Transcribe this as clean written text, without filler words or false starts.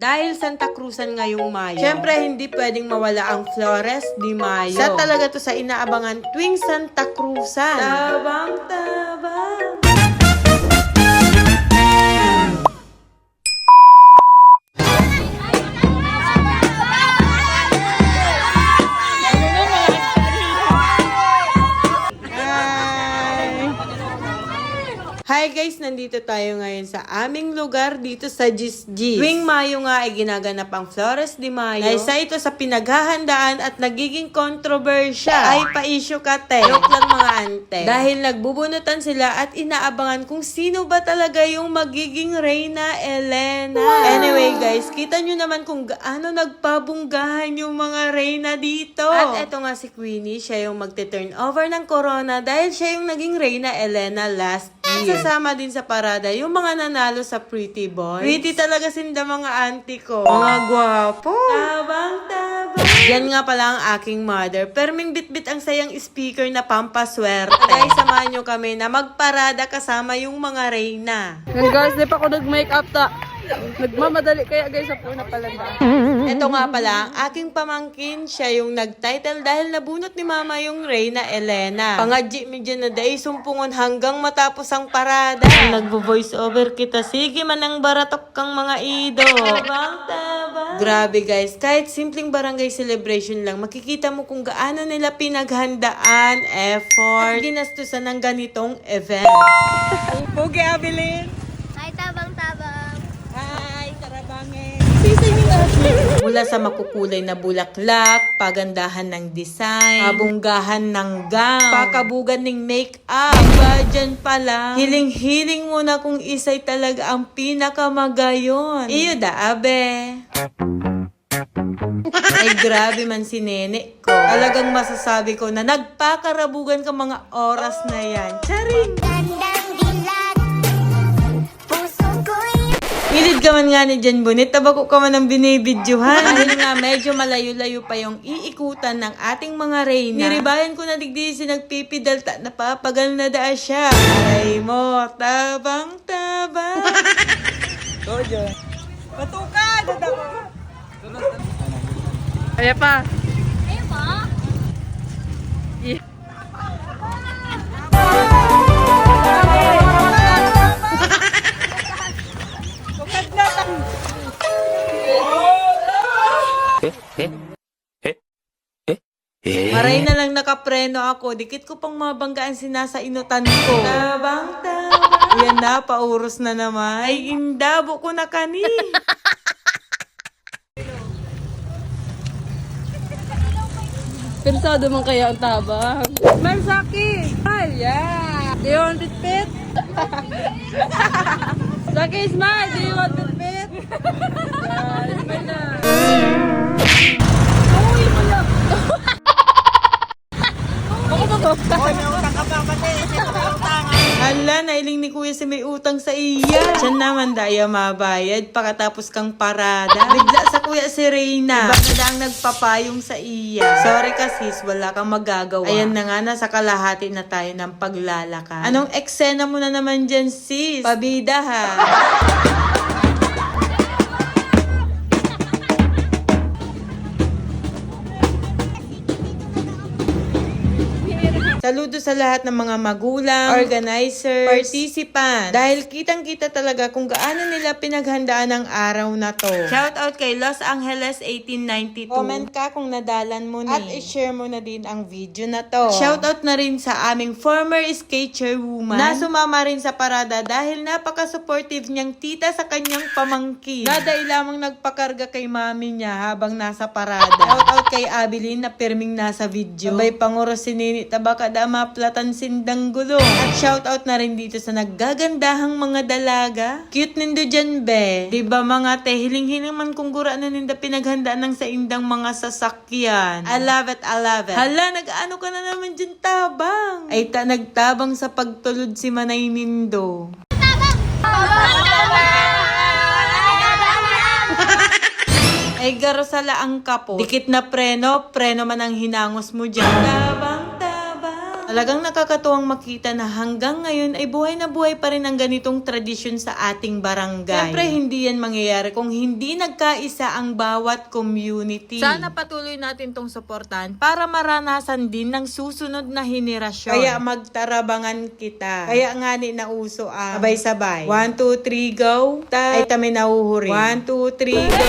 Dahil Santa Cruzan ngayong Mayo, syempre hindi pwedeng mawala ang Flores de Mayo. Sa talaga to sa inaabangan tuwing Santa Cruzan. Tabang-tabang. Hi guys! Nandito tayo ngayon sa aming lugar dito sa Gisgis. Tuwing Mayo nga ay ginaganap ang Flores de Mayo. Na isa ito sa pinaghahandaan at nagiging kontrobersya. Ay pa-issue ka te. Joke lang mga ante. Dahil nagbubunutan sila at inaabangan kung sino ba talaga yung magiging Reyna Elena. Wow. Anyway guys, kita nyo naman kung gaano nagpabunggahan yung mga Reyna dito. At eto nga si Queenie, siya yung magte-turn over ng corona dahil siya yung naging Reyna Elena last year. Sasama din sa parada yung mga nanalo sa Pretty Boys. Pretty talaga sinda mga auntie ko. Mga gwapo. Tabang-tabang. Yan nga pala ang aking mother. Perming bit-bit ang sayang speaker na pampaswerte. Guys, samahan nyo kami na magparada kasama yung mga Reyna. Yan guys, di pa ako nag-makeup ta. Nagmamadali kaya guys sa puna pala na. Ito nga pala, ang aking pamangkin, siya yung nag-title dahil nabunot ni mama yung Reyna Elena. Pangadji mi dyan na day, sumpungon hanggang matapos ang parada. Nagvo-voice over kita, sige man ang baratok kang mga ido. Tabang-tabang. Grabe guys, kahit simpleng barangay celebration lang, makikita mo kung gaano nila pinaghandaan, effort, ginastusan ng ganitong event. Pugi Abilin! Ay, tabang-tabang. Hi, karabangin! Mula sa makukulay na bulaklak, pagandahan ng design, kabunggahan ng gown, pakabugan ng make-up, iba dyan pala. Hiling-hiling mo na kung isa'y talaga ang pinakamagayon. Iyo da, abe. Ay grabe man si nene ko. Talagang masasabi ko na nagpakarabugan ka mga oras na yan. Charing! Ngilid ka man nga ni Jan Bonit, tabako ka man ang binibidyohan. Dahil nga medyo malayo-layo pa yung iikutan ng ating mga Reyna. Niribayan ko na digdi si nagpipidalta, napapagal na daa siya. Ay mo, tabang-tabang. Tojo. Patukan! Kaya pa. Ayun po. Maray na lang nakapreno ako. Dikit ko pang mabanggaan sinasa inutan ko. Tabang-tabang. Yan na, pauros na naman. Ay, indabo ko na kani. Pensado man kaya ang tabang. Marsaki! Alya! Do you want pit-pit? Saki, smile! Do you want pit-pit? Smile na. Uy, wala! Hala, nailing ni kuya si may utang sa iya. Siya naman daya mabayad pagkatapos kang parada. Bigla sa kuya si Reyna. Iba na lang nagpapayong sa iya. Sorry ka sis, wala kang magagawa. Ayan na nga, nasa kalahati na tayo ng paglalakad. Anong eksena mo na naman dyan sis? Pabida ha. Saludo sa lahat ng mga magulang, organizers, participants. Dahil kitang-kita talaga kung gaano nila pinaghandaan ang araw na to. Shout out kay Los Angeles 1892. Comment ka kung nadalan mo ni. At i-share mo na din ang video na to. Shout out na rin sa aming former skate chairwoman na sumama rin sa parada dahil napaka-supportive niyang tita sa kanyang pamangkin. Naday lamang nagpakarga kay mami niya habang nasa parada. Shout out kay Abilin na perming nasa video. Sabay panguros si Nini Tabaka maplatan sindang gulong. At shoutout na rin dito sa naggagandahang mga dalaga. Cute nindo dyan, be. Diba mga te, hiling-hiling man kung gura na ninda pinaghandaan ng sa indang mga sasakyan. I love it, I love it. Hala, nag-ano ka na naman dyan tabang. Ay nagtabang sa pagtulod si Manay Nindo. Ay garosala ang kapo. Dikit na preno man ang hinangos mo dyan. Tabang. Talagang nakakatuwang makita na hanggang ngayon ay buhay na buhay pa rin ang ganitong tradisyon sa ating barangay. Siyempre, hindi yan mangyayari kung hindi nagkaisa ang bawat community. Sana patuloy natin tong suportahan para maranasan din ng susunod na henerasyon. Kaya magtarabangan kita. Kaya nga ni nauso ang sabay-sabay. 1, 2, 3, go. Ay tami nahuhuri. 1, 2, 3, go.